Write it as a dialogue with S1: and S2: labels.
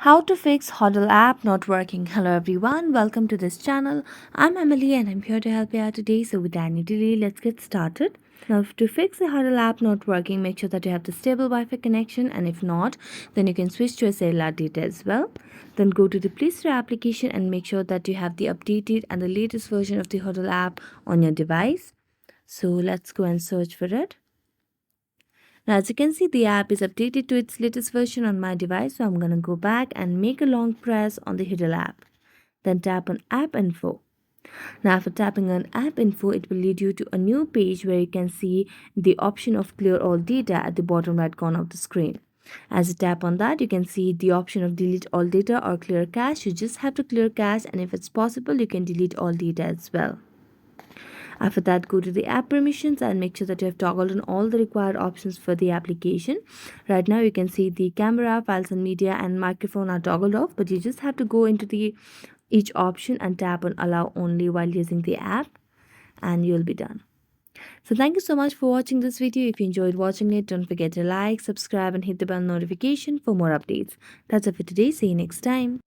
S1: How to fix Hudl app not working. Hello everyone, welcome to this channel. I'm Emily and I'm here to help you out today. So without any delay, let's get started. Now to fix the Hudl app not working, make sure that you have the stable Wi-Fi connection, and if not, then you can switch to a cellular data as well. Then go to the Play Store application and make sure that you have the updated and the latest version of the Hudl app on your device. So let's go and search for it. Now, as you can see, the app is updated to its latest version on my device. So I'm going to go back and make a long press on the Hudl app. Then tap on App Info. Now, after tapping on App Info, it will lead you to a new page where you can see the option of Clear All Data at the bottom right corner of the screen. As you tap on that, you can see the option of Delete All Data or Clear Cache. You just have to clear cache, and if it's possible, you can delete all data as well. After that, go to the app permissions and make sure that you have toggled on all the required options for the application. Right now, you can see the camera, files and media, and microphone are toggled off, but you just have to go into the each option and tap on allow only while using the app, and you'll be done. So thank you so much for watching this video. If you enjoyed watching it, don't forget to like, subscribe, and hit the bell notification for more updates. That's it for today. See you next time.